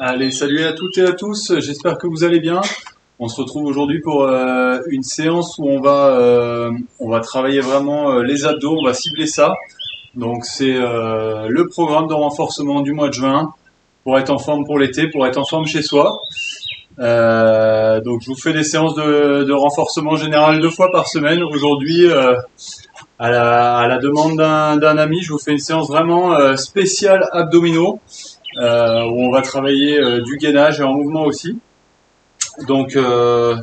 Allez, salut à toutes et à tous, j'espère que vous allez bien. On se retrouve aujourd'hui pour une séance où on va travailler vraiment les abdos, on va cibler ça. Donc c'est le programme de renforcement du mois de juin pour être en forme pour l'été, pour être en forme chez soi. Donc je vous fais des séances de renforcement général 2 fois par semaine. Aujourd'hui, à la demande d'un ami, je vous fais une séance vraiment spéciale abdominaux où on va travailler du gainage et en mouvement aussi. Donc, euh,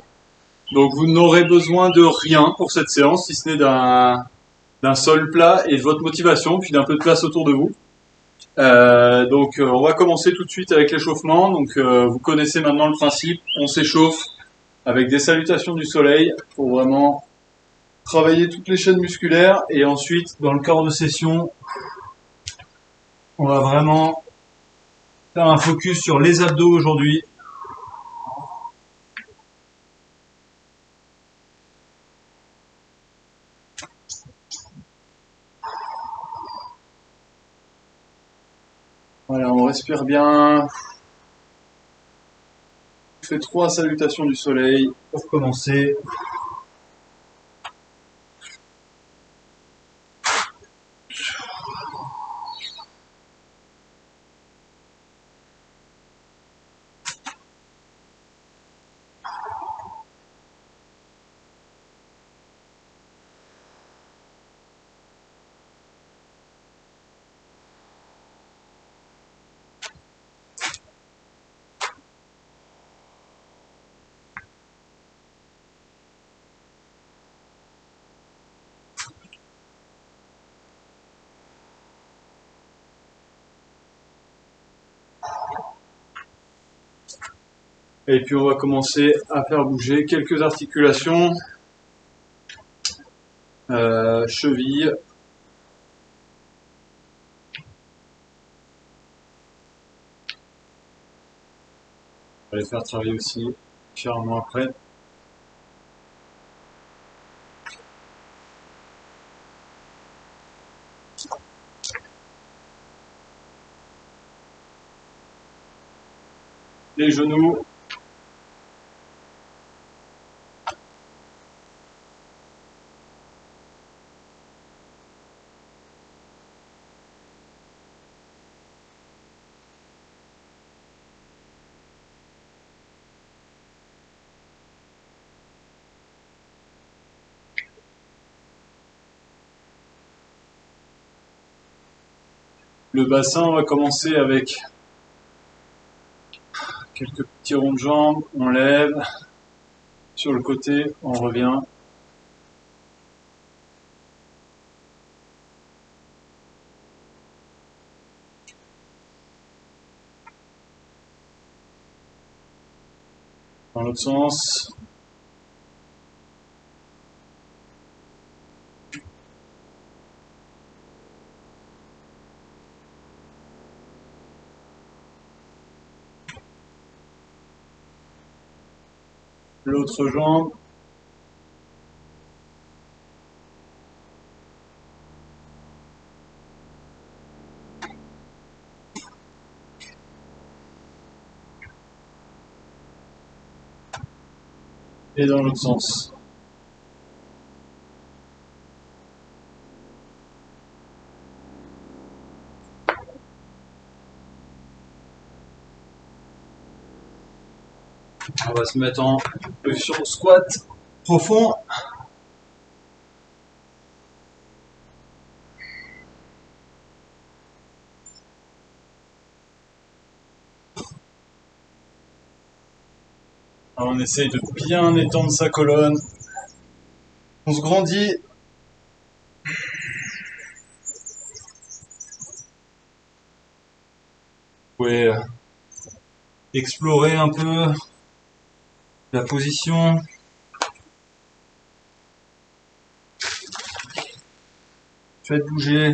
donc vous n'aurez besoin de rien pour cette séance, si ce n'est d'un sol plat et de votre motivation, puis d'un peu de place autour de vous. On va commencer tout de suite avec l'échauffement. Vous connaissez maintenant le principe, on s'échauffe avec des salutations du soleil pour vraiment travailler toutes les chaînes musculaires. Et ensuite, dans le corps de session, on va vraiment faire un focus sur les abdos aujourd'hui. Voilà, on respire bien. On fait 3 salutations du soleil pour commencer. Et puis on va commencer à faire bouger quelques articulations, chevilles. On va les faire travailler aussi légèrement après. Les genoux. Le bassin, on va commencer avec quelques petits ronds de jambes. On lève. Sur le côté, on revient. Dans l'autre sens. L'autre jambe. Et dans l'autre sens. On va se mettre en position squat profond. Alors on essaye de bien étendre sa colonne. On se grandit. Vous pouvez explorer un peu la position. Faites bouger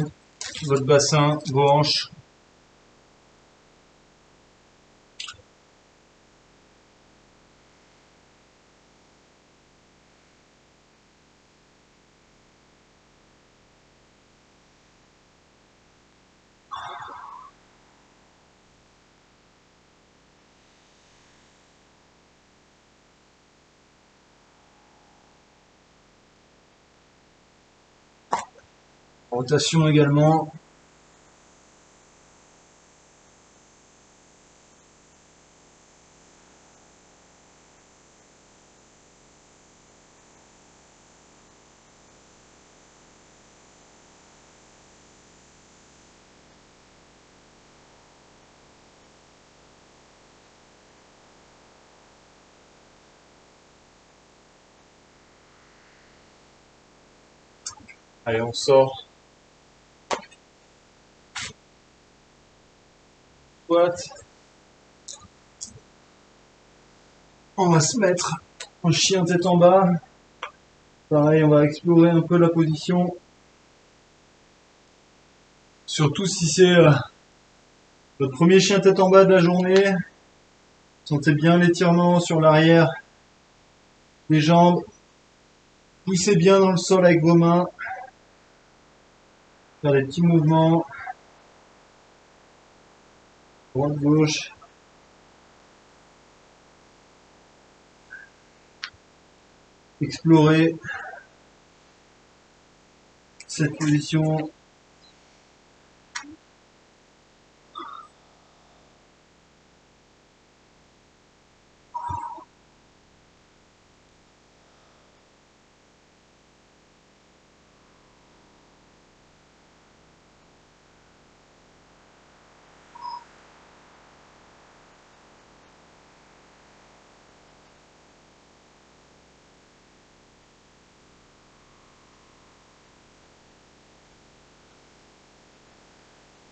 votre bassin, vos hanches. rotation également. Allez, on sort. Squat. On va se mettre en chien tête en bas. Pareil, on va explorer un peu la position. Surtout si c'est votre premier chien tête en bas de la journée. Sentez bien l'étirement sur l'arrière des jambes. Poussez bien dans le sol avec vos mains. Faire des petits mouvements. Droite, gauche. Explorer cette position.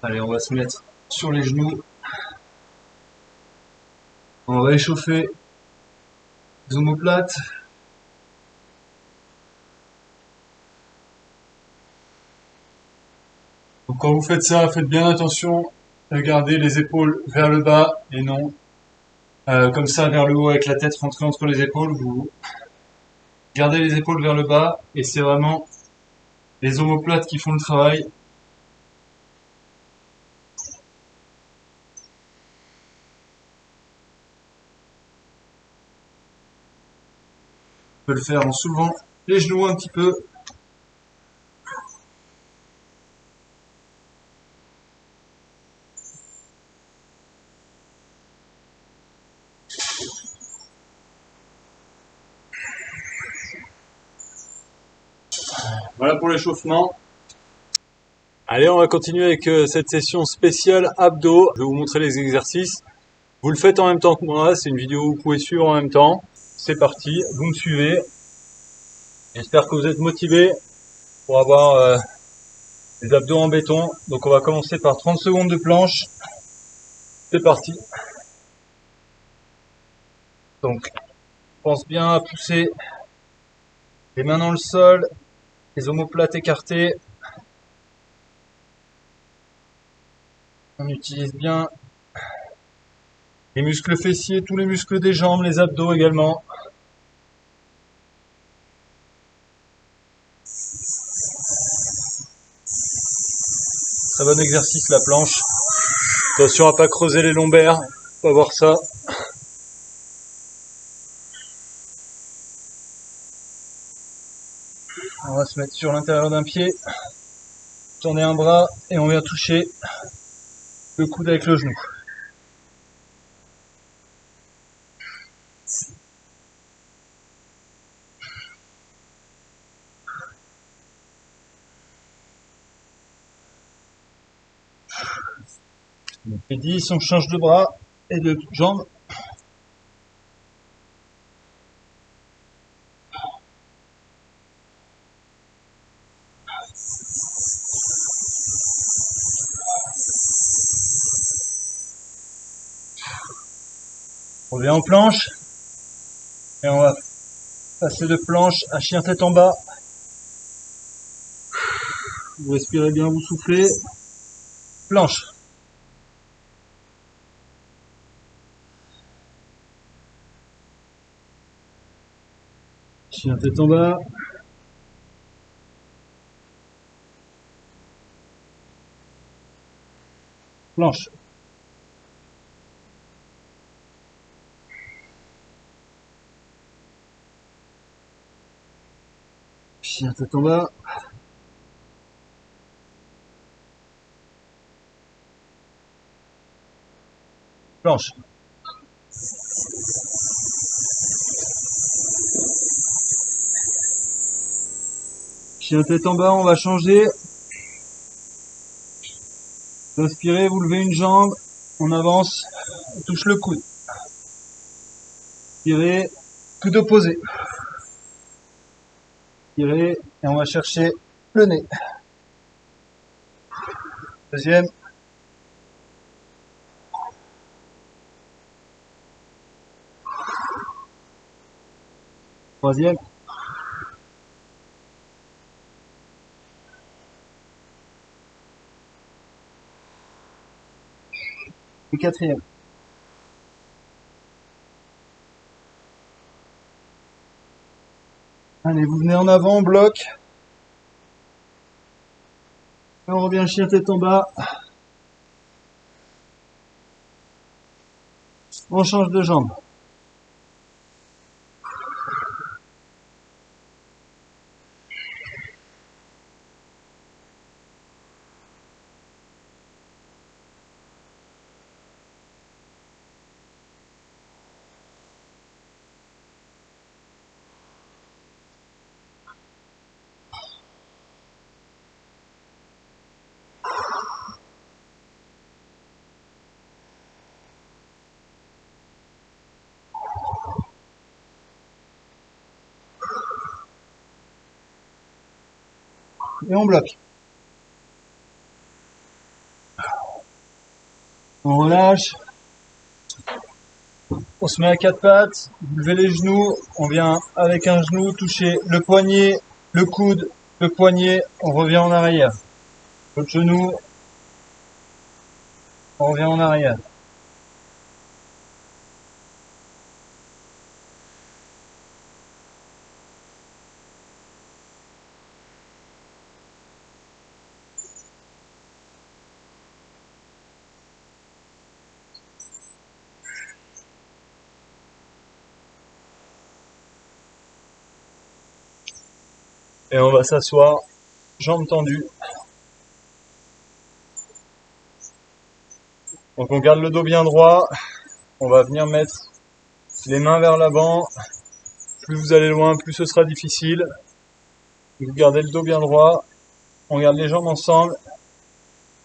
Allez, on va se mettre sur les genoux. On va échauffer les omoplates. Donc quand vous faites ça, faites bien attention à garder les épaules vers le bas et non comme ça vers le haut avec la tête rentrée entre les épaules. Vous gardez les épaules vers le bas et c'est vraiment les omoplates qui font le travail. On peut le faire en soulevant les genoux un petit peu. Voilà pour l'échauffement. Allez, on va continuer avec cette session spéciale abdos. Je vais vous montrer les exercices. Vous le faites en même temps que moi, c'est une vidéo où vous pouvez suivre en même temps. C'est parti, vous me suivez. J'espère que vous êtes motivés pour avoir les abdos en béton. Donc on va commencer par 30 secondes de planche. C'est parti. Donc, pense bien à pousser les mains dans le sol, les omoplates écartées. On utilise bien les muscles fessiers, tous les muscles des jambes, les abdos également. Très bon exercice la planche. Attention à pas creuser les lombaires, on va voir ça. On va se mettre sur l'intérieur d'un pied, tourner un bras et on vient toucher le coude avec le genou. On fait 10, on change de bras et de jambes. On revient en planche et on va passer de planche à chien tête en bas. Vous respirez bien, vous soufflez. Planche. Chien tête en bas. Planche. Chien tête en bas. planche. Chien tête en bas, on va changer. Vous inspirez, vous levez une jambe, on avance, on touche le coude. Tirez, coude opposé. Tirez, et on va chercher le nez. Deuxième. Troisième. Et quatrième. Allez, vous venez en avant, on bloque. Et on revient chien tête en bas. On change de jambe. Et on bloque. On relâche. On se met à quatre pattes, vous levez les genoux, on vient avec un genou toucher le poignet, le coude, le poignet, on revient en arrière. L'autre genou, on revient en arrière. Et on va s'asseoir, jambes tendues. Donc on garde le dos bien droit, on va venir mettre les mains vers l'avant. Plus vous allez loin, plus ce sera difficile. Vous gardez le dos bien droit, on garde les jambes ensemble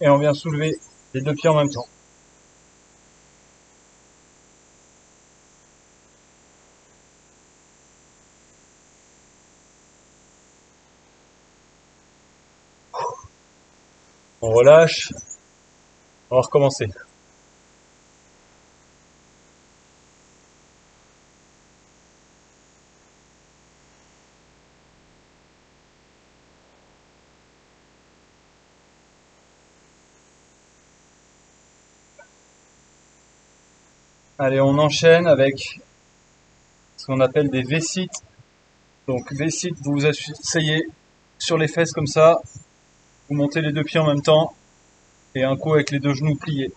et on vient soulever les deux pieds en même temps. On relâche, on va recommencer. Allez, on enchaîne avec ce qu'on appelle des V-sit. Donc V-sit, vous vous asseyez sur les fesses comme ça, vous montez les deux pieds en même temps et un coup avec les deux genoux pliés.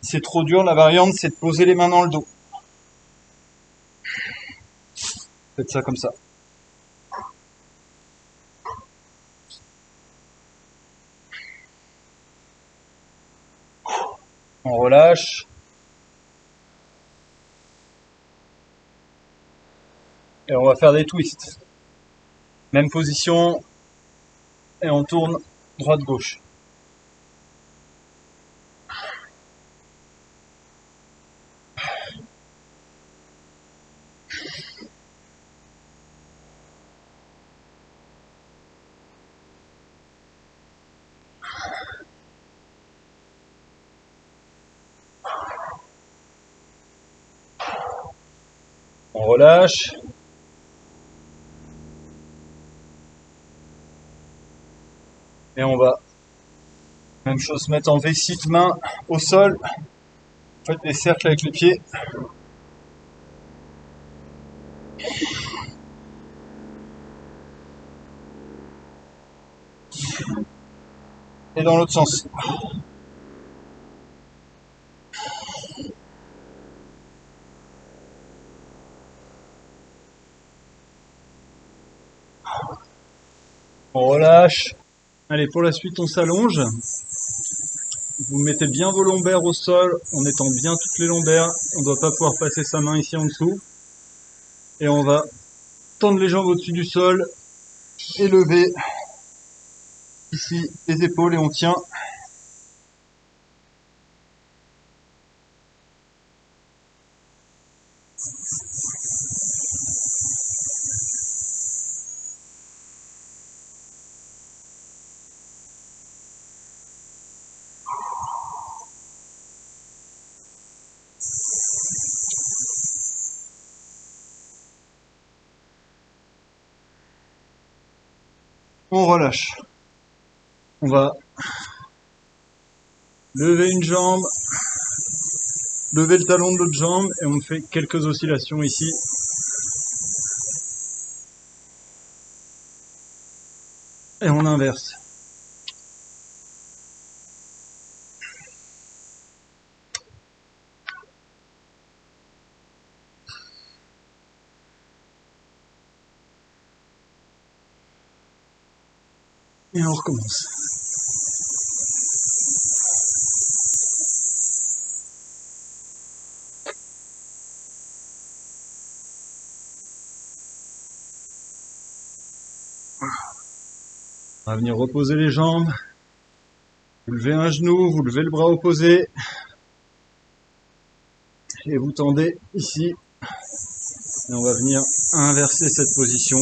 Si c'est trop dur, la variante c'est de poser les mains dans le dos. Faites ça comme ça. On relâche. Et on va faire des twists. Même position. Et on tourne droite-gauche. On relâche. Et on va, même chose, se mettre en V-sit, main au sol. Faites des cercles avec les pieds. Et dans l'autre sens. On relâche. Allez, pour la suite, on s'allonge. Vous mettez bien vos lombaires au sol, en étend bien toutes les lombaires. On ne doit pas pouvoir passer sa main ici en dessous. Et on va tendre les jambes au-dessus du sol et lever ici les épaules et on tient. On relâche. On va lever une jambe, lever le talon de l'autre jambe et on fait quelques oscillations ici. Et on inverse. Et on recommence. On va venir reposer les jambes. Vous levez un genou, vous levez le bras opposé. Et vous tendez ici. Et on va venir inverser cette position.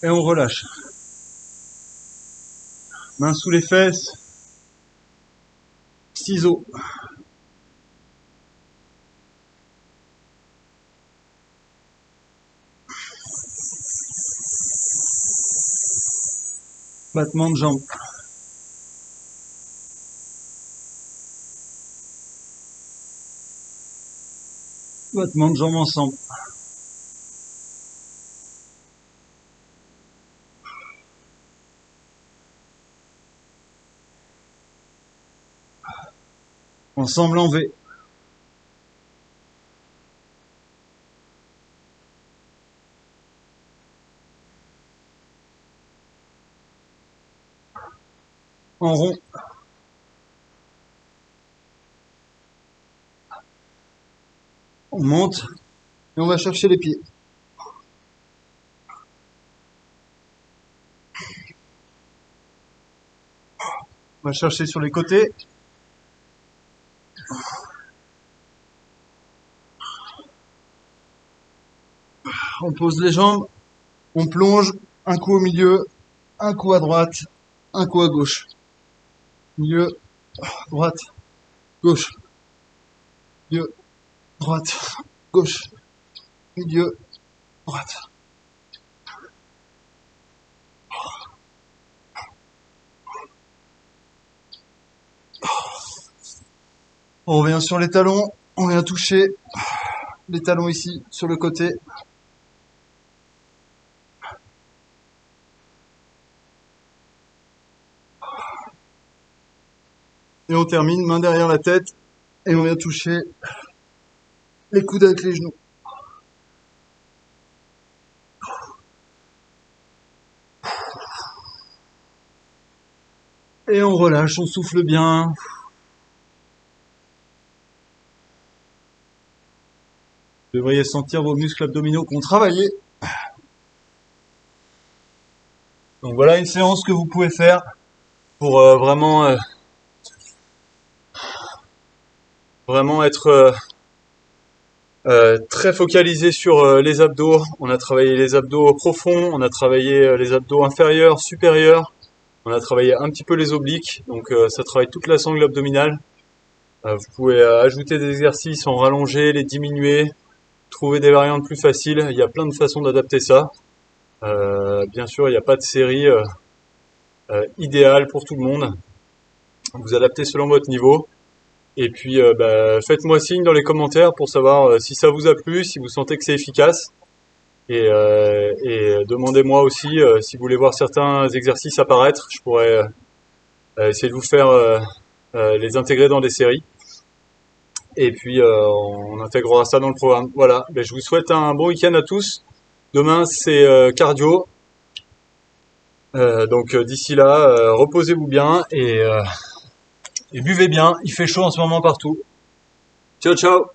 Et on relâche. Main sous les fesses. Ciseaux. Battement de jambes. Battement de jambes ensemble. Ensemble en V. En rond. On monte et on va chercher les pieds. On va chercher sur les côtés. On pose les jambes. On plonge. Un coup au milieu. Un coup à droite. Un coup à gauche. Milieu. Droite. Gauche. Milieu. Droite. Gauche. Milieu. Droite. On revient sur les talons. On vient toucher les talons ici sur le côté. Et on termine main derrière la tête et on vient toucher les coudes avec les genoux. Et on relâche, on souffle bien. Vous devriez sentir vos muscles abdominaux qui ont travaillé. Donc voilà une séance que vous pouvez faire pour vraiment être très focalisé sur les abdos. On a travaillé les abdos profonds, on a travaillé les abdos inférieurs, supérieurs, on a travaillé un petit peu les obliques, donc ça travaille toute la sangle abdominale. Vous pouvez ajouter des exercices en rallonger, les diminuer, trouver des variantes plus faciles, il y a plein de façons d'adapter ça. Bien sûr, il n'y a pas de série idéale pour tout le monde. Vous adaptez selon votre niveau. Et puis, faites-moi signe dans les commentaires pour savoir si ça vous a plu, si vous sentez que c'est efficace. Et demandez-moi aussi si vous voulez voir certains exercices apparaître. Je pourrais essayer de vous faire les intégrer dans des séries. Et puis, on intégrera ça dans le programme. Voilà, je vous souhaite un bon week-end à tous. Demain, c'est cardio. Donc d'ici là, reposez-vous bien et buvez bien. Il fait chaud en ce moment partout. Ciao, ciao!